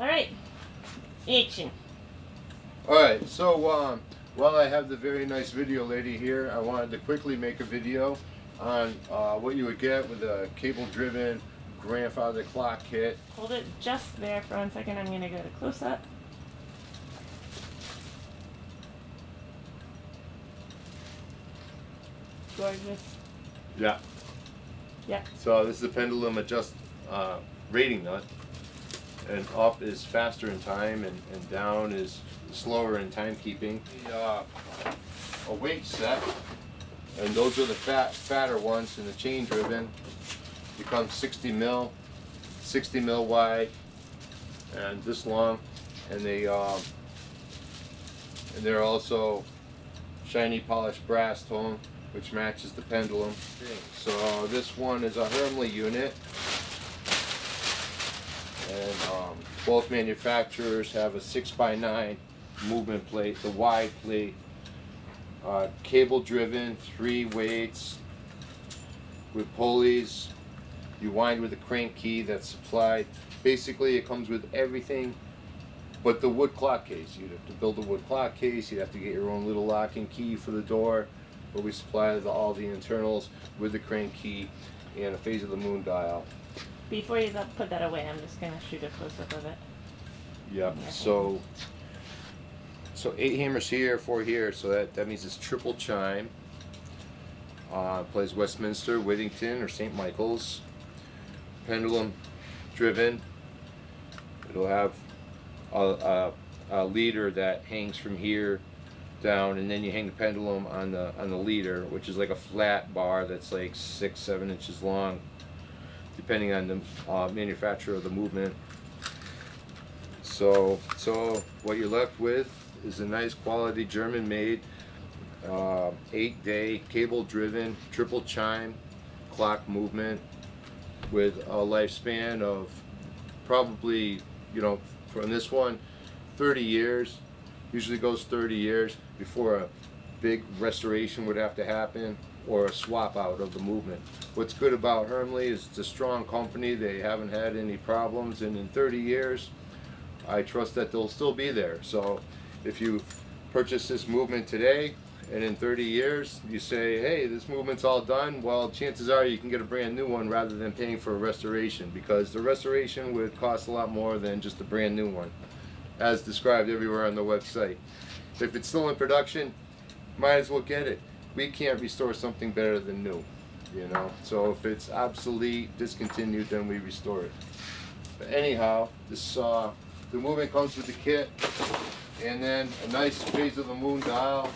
Alright, action. Alright, so while I have the very nice video lady here, I wanted to quickly make a video on what you would get with a cable-driven grandfather clock kit. Hold it just there for 1 second. I'm going to go to close-up. Gorgeous. Yeah. Yeah. So this is a pendulum adjust rating nut, and up is faster in time, and down is slower in timekeeping. A weight set, and those are the fatter ones, and the chain driven becomes 60 mil wide, and this long, and they're also shiny polished brass tone, which matches the pendulum. So this one is a Hermle unit, and both manufacturers have a 6x9 movement plate, the wide plate, cable driven, 3 weights with pulleys. You wind with a crank key that's supplied. Basically it comes with everything but the wood clock case. You'd have to build a wood clock case, you'd have to get your own little lock and key for the door, but we supply all the internals with the crank key and a phase of the moon dial. Before you put that away, I'm just going to shoot a close-up of it. Yep, so 8 hammers here, 4 here, so that means it's triple chime. Plays Westminster, Whittington, or St. Michael's. Pendulum driven. It'll have a leader that hangs from here down, and then you hang the pendulum on the leader, which is like a flat bar that's like 6-7 inches long, depending on the manufacturer of the movement. So what you're left with is a nice quality German made 8-day cable driven triple chime clock movement with a lifespan of probably, from this one, 30 years. Usually goes 30 years before a big restoration would have to happen or a swap out of the movement. What's good about Hermle is it's a strong company. They haven't had any problems, and in 30 years I trust that they'll still be there. So if you purchase this movement today and in 30 years you say, hey, this movement's all done, well, chances are you can get a brand new one rather than paying for a restoration, because the restoration would cost a lot more than just a brand new one, as described everywhere on the website. If it's still in production, might as well get it. We can't restore something better than new, so if it's obsolete, discontinued, then we restore it. But anyhow, this the movement comes with the kit, and then a nice phase of the moon dial.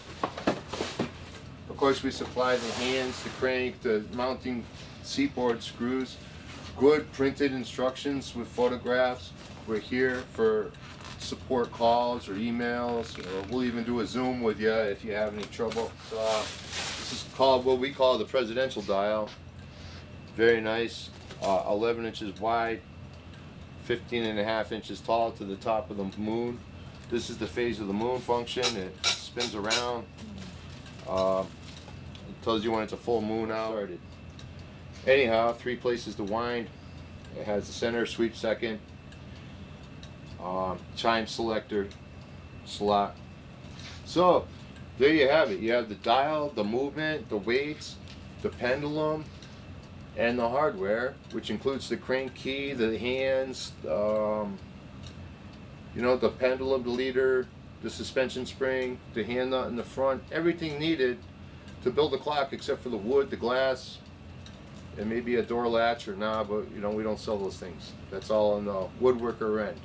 Of course, we supply the hands, the crank, the mounting seat board screws, good printed instructions with photographs. We're here for support calls or emails, or we'll even do a Zoom with you if you have any trouble. This is called what we call the presidential dial. Very nice, 11 inches wide, 15.5 inches tall to the top of the moon. This is the phase of the moon function. It spins around. It tells you when it's a full moon out. Anyhow, 3 places to wind. It has the center sweep second, chime selector slot. So there you have it. You have the dial, the movement, the weights, the pendulum, and the hardware, which includes the crank key, the hands, the pendulum, the leader, the suspension spring, the hand nut in the front, everything needed to build a clock except for the wood, the glass, and maybe a door latch or knob, but we don't sell those things. That's all on the woodworker end.